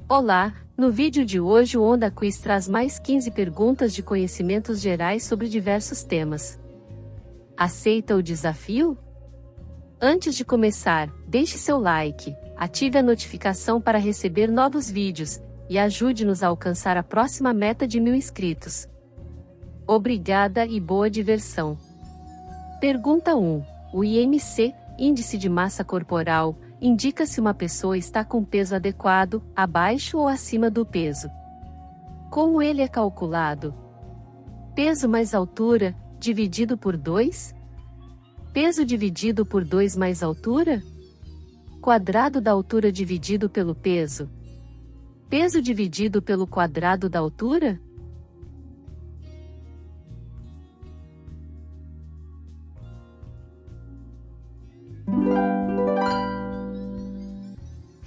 Olá, no vídeo de hoje o Onda Quiz traz mais 15 perguntas de conhecimentos gerais sobre diversos temas. Aceita o desafio? Antes de começar, deixe seu like, ative a notificação para receber novos vídeos, e ajude-nos a alcançar a próxima meta de 1000 inscritos. Obrigada e boa diversão. Pergunta 1. O IMC, Índice de Massa Corporal, indica se uma pessoa está com peso adequado, abaixo ou acima do peso. Como ele é calculado? Peso mais altura, dividido por 2? Peso dividido por 2 mais altura? Quadrado da altura dividido pelo peso. Peso dividido pelo quadrado da altura?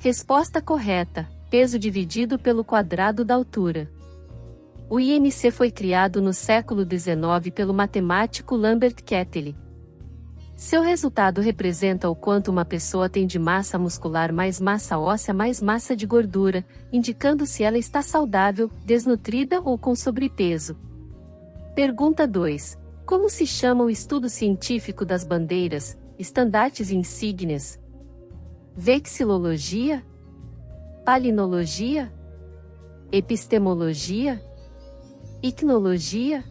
Resposta correta: peso dividido pelo quadrado da altura. O IMC foi criado no século XIX pelo matemático Lambert Kettle. Seu resultado representa o quanto uma pessoa tem de massa muscular mais massa óssea mais massa de gordura, indicando se ela está saudável, desnutrida ou com sobrepeso. Pergunta 2. Como se chama o estudo científico das bandeiras, estandartes e insígnias? Vexilologia? Palinologia? Epistemologia? Icnologia?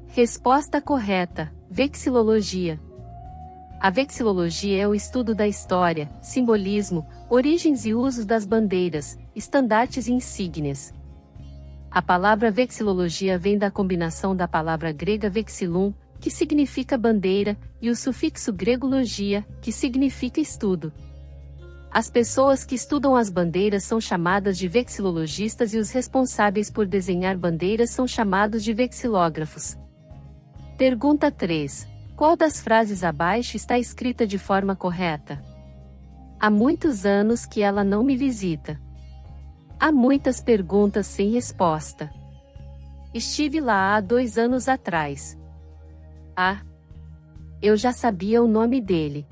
Resposta correta: vexilologia. A vexilologia é o estudo da história, simbolismo, origens e usos das bandeiras, estandartes e insígnias. A palavra vexilologia vem da combinação da palavra grega vexilum, que significa bandeira, e o sufixo grego logia, que significa estudo. As pessoas que estudam as bandeiras são chamadas de vexilologistas e os responsáveis por desenhar bandeiras são chamados de vexilógrafos. Pergunta 3. Qual das frases abaixo está escrita de forma correta? Há muitos anos que ela não me visita. Há muitas perguntas sem resposta. Estive lá há 2 anos atrás. Eu já sabia o nome dele.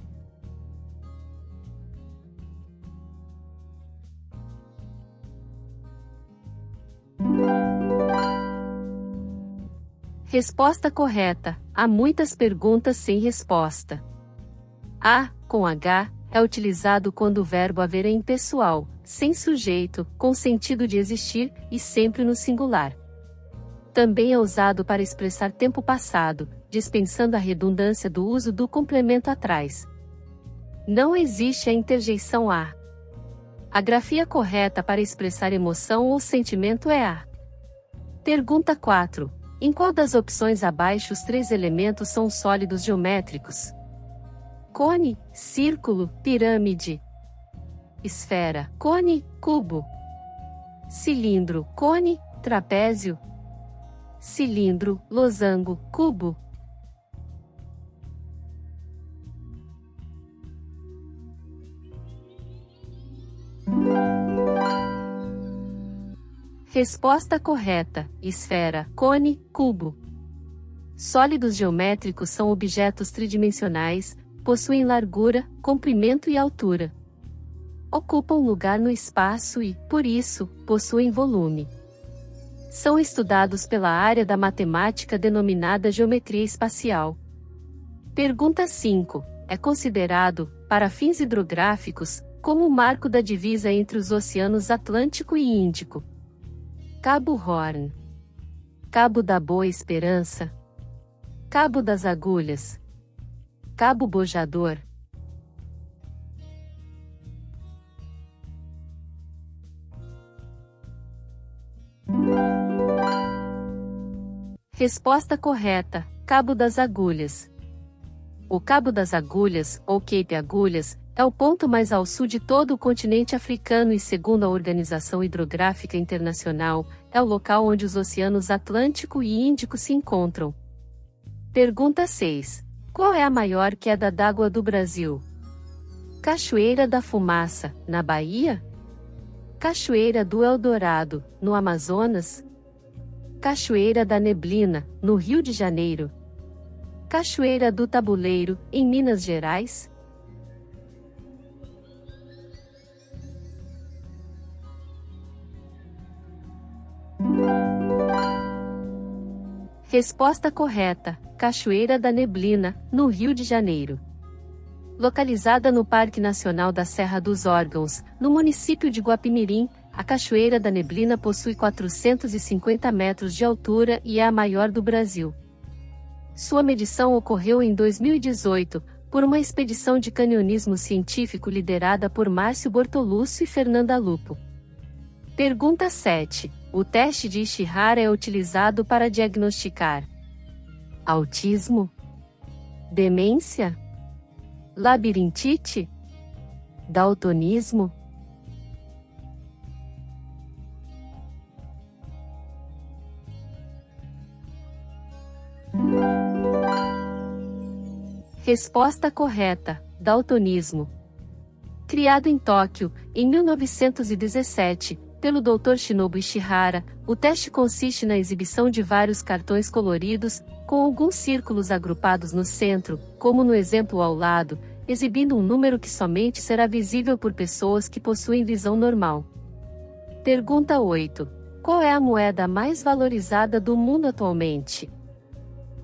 Resposta correta: há muitas perguntas sem resposta. Com H, é utilizado quando o verbo haver é impessoal, sem sujeito, com sentido de existir, e sempre no singular. Também é usado para expressar tempo passado, dispensando a redundância do uso do complemento atrás. Não existe a interjeição a. A grafia correta para expressar emoção ou sentimento é a. Pergunta 4. Em qual das opções abaixo os 3 elementos são sólidos geométricos? Cone, círculo, pirâmide. Esfera, cone, cubo. Cilindro, cone, trapézio. Cilindro, losango, cubo. Resposta correta: esfera, cone, cubo. Sólidos geométricos são objetos tridimensionais, possuem largura, comprimento e altura. Ocupam lugar no espaço e, por isso, possuem volume. São estudados pela área da matemática denominada geometria espacial. Pergunta 5. É considerado, para fins hidrográficos, como o marco da divisa entre os oceanos Atlântico e Índico. Cabo Horn. Cabo da Boa Esperança. Cabo das Agulhas. Cabo Bojador. Resposta correta: Cabo das Agulhas. O Cabo das Agulhas, ou Cape Agulhas, é o ponto mais ao sul de todo o continente africano e, segundo a Organização Hidrográfica Internacional, é o local onde os oceanos Atlântico e Índico se encontram. Pergunta 6. Qual é a maior queda d'água do Brasil? Cachoeira da Fumaça, na Bahia? Cachoeira do Eldorado, no Amazonas? Cachoeira da Neblina, no Rio de Janeiro. Cachoeira do Tabuleiro, em Minas Gerais. Resposta correta: Cachoeira da Neblina, no Rio de Janeiro. Localizada no Parque Nacional da Serra dos Órgãos, no município de Guapimirim, a Cachoeira da Neblina possui 450 metros de altura e é a maior do Brasil. Sua medição ocorreu em 2018, por uma expedição de canionismo científico liderada por Márcio Bortolúcio e Fernanda Lupo. Pergunta 7. O teste de Ishihara é utilizado para diagnosticar autismo, demência, labirintite, daltonismo. Resposta correta: daltonismo. Criado em Tóquio, em 1917, pelo Dr. Shinobu Ishihara, o teste consiste na exibição de vários cartões coloridos, com alguns círculos agrupados no centro, como no exemplo ao lado, exibindo um número que somente será visível por pessoas que possuem visão normal. Pergunta 8. Qual é a moeda mais valorizada do mundo atualmente?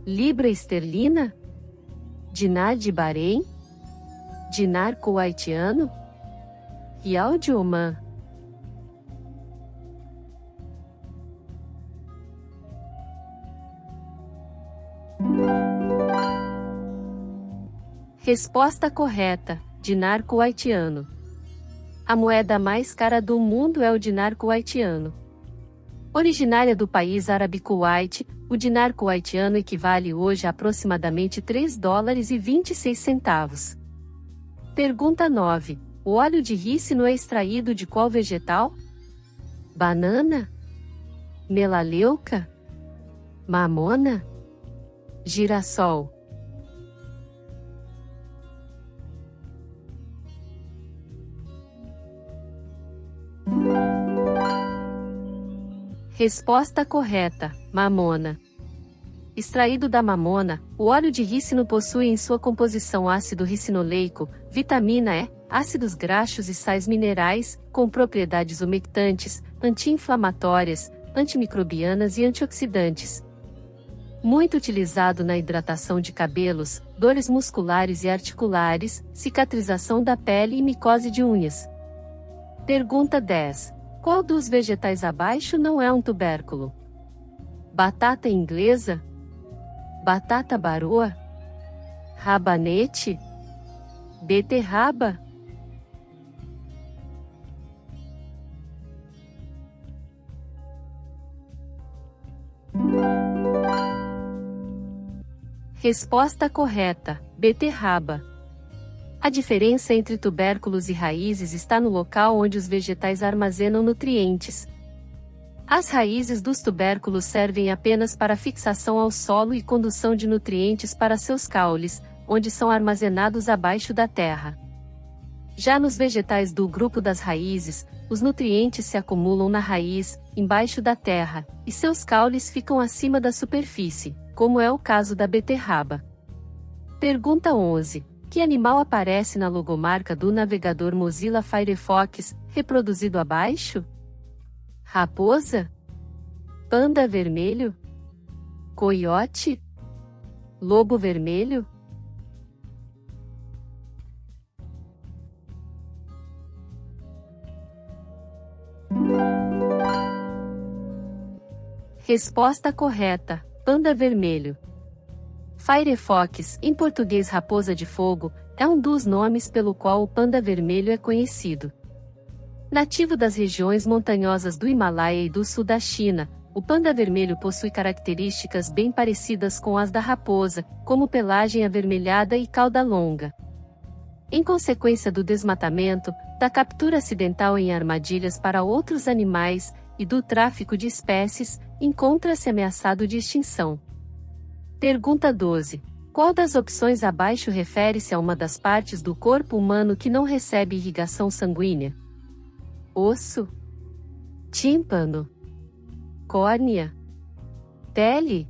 Libra esterlina? Dinar de Bahrein? Dinar kuwaitiano? Rial de Omã? Resposta correta: dinar kuwaitiano. A moeda mais cara do mundo é o dinar kuwaitiano. Originária do país árabe Kuwait, o dinar kuwaitiano equivale hoje a aproximadamente $3,26. Pergunta 9. O óleo de rícino é extraído de qual vegetal? Banana? Melaleuca? Mamona? Girassol? Resposta correta: mamona. Extraído da mamona, o óleo de rícino possui em sua composição ácido ricinoleico, vitamina E, ácidos graxos e sais minerais, com propriedades umectantes, anti-inflamatórias, antimicrobianas e antioxidantes. Muito utilizado na hidratação de cabelos, dores musculares e articulares, cicatrização da pele e micose de unhas. Pergunta 10. Qual dos vegetais abaixo não é um tubérculo? Batata inglesa? Batata baroa? Rabanete? Beterraba? Resposta correta: beterraba. A diferença entre tubérculos e raízes está no local onde os vegetais armazenam nutrientes. As raízes dos tubérculos servem apenas para fixação ao solo e condução de nutrientes para seus caules, onde são armazenados abaixo da terra. Já nos vegetais do grupo das raízes, os nutrientes se acumulam na raiz, embaixo da terra, e seus caules ficam acima da superfície, como é o caso da beterraba. Pergunta 11. Que animal aparece na logomarca do navegador Mozilla Firefox, reproduzido abaixo? Raposa? Panda vermelho? Coiote? Lobo vermelho? Resposta correta: panda vermelho. Firefox, em português raposa de fogo, é um dos nomes pelo qual o panda vermelho é conhecido. Nativo das regiões montanhosas do Himalaia e do sul da China, o panda vermelho possui características bem parecidas com as da raposa, como pelagem avermelhada e cauda longa. Em consequência do desmatamento, da captura acidental em armadilhas para outros animais, e do tráfico de espécies, encontra-se ameaçado de extinção. Pergunta 12. Qual das opções abaixo refere-se a uma das partes do corpo humano que não recebe irrigação sanguínea? Osso? Tímpano? Córnea? Pele?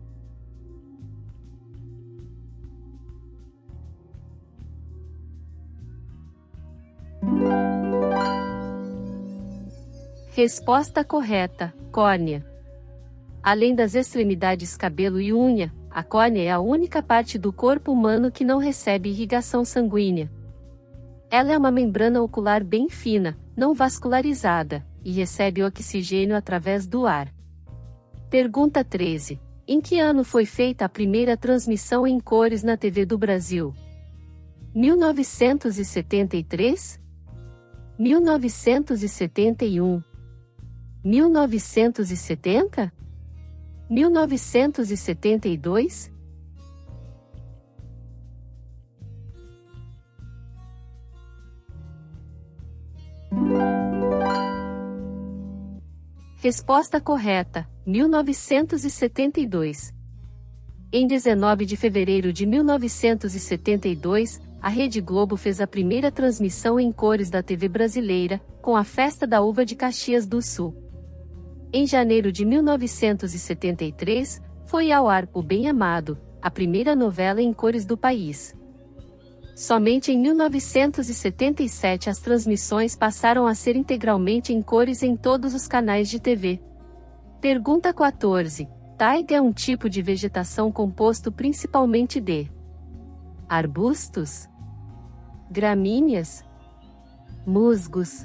Resposta correta: córnea. Além das extremidades cabelo e unha, a córnea é a única parte do corpo humano que não recebe irrigação sanguínea. Ela é uma membrana ocular bem fina, não vascularizada, e recebe oxigênio através do ar. Pergunta 13. Em que ano foi feita a primeira transmissão em cores na TV do Brasil? 1973? 1971? 1970? 1972? Resposta correta: 1972. Em 19 de fevereiro de 1972, a Rede Globo fez a primeira transmissão em cores da TV brasileira, com a Festa da Uva de Caxias do Sul. Em janeiro de 1973, foi ao ar O Bem Amado, a primeira novela em cores do país. Somente em 1977 as transmissões passaram a ser integralmente em cores em todos os canais de TV. Pergunta 14. Taiga é um tipo de vegetação composto principalmente de arbustos, gramíneas, musgos,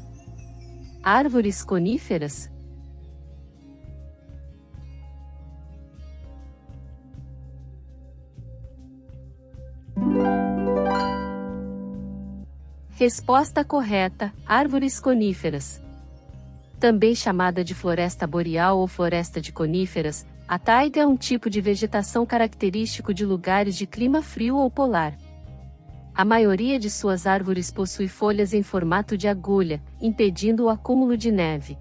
árvores coníferas. Resposta correta: árvores coníferas. Também chamada de floresta boreal ou floresta de coníferas, a taiga é um tipo de vegetação característico de lugares de clima frio ou polar. A maioria de suas árvores possui folhas em formato de agulha, impedindo o acúmulo de neve.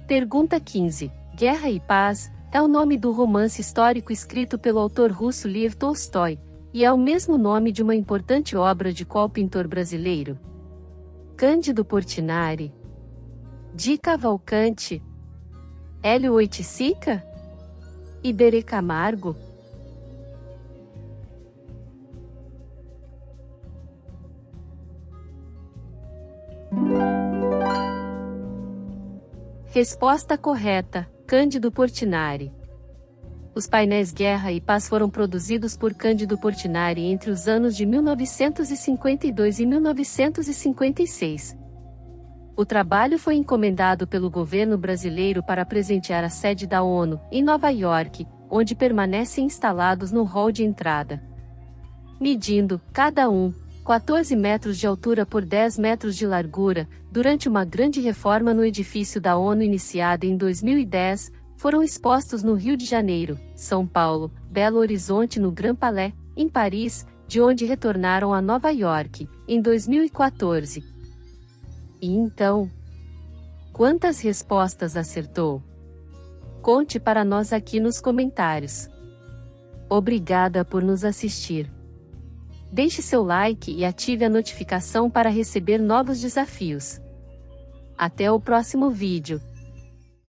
Pergunta 15. Guerra e Paz é o nome do romance histórico escrito pelo autor russo Lev Tolstói, e é o mesmo nome de uma importante obra de qual pintor brasileiro? Cândido Portinari, Di Cavalcanti, Hélio Oiticica? Iberê Camargo? Resposta correta: Cândido Portinari. Os painéis Guerra e Paz foram produzidos por Cândido Portinari entre os anos de 1952 e 1956. O trabalho foi encomendado pelo governo brasileiro para presentear a sede da ONU, em Nova York, onde permanecem instalados no hall de entrada. Medindo, cada um, 14 metros de altura por 10 metros de largura, durante uma grande reforma no edifício da ONU iniciada em 2010, foram expostos no Rio de Janeiro, São Paulo, Belo Horizonte no Grand Palais, em Paris, de onde retornaram a Nova York, em 2014. E então, quantas respostas acertou? Conte para nós aqui nos comentários. Obrigada por nos assistir. Deixe seu like e ative a notificação para receber novos desafios. Até o próximo vídeo.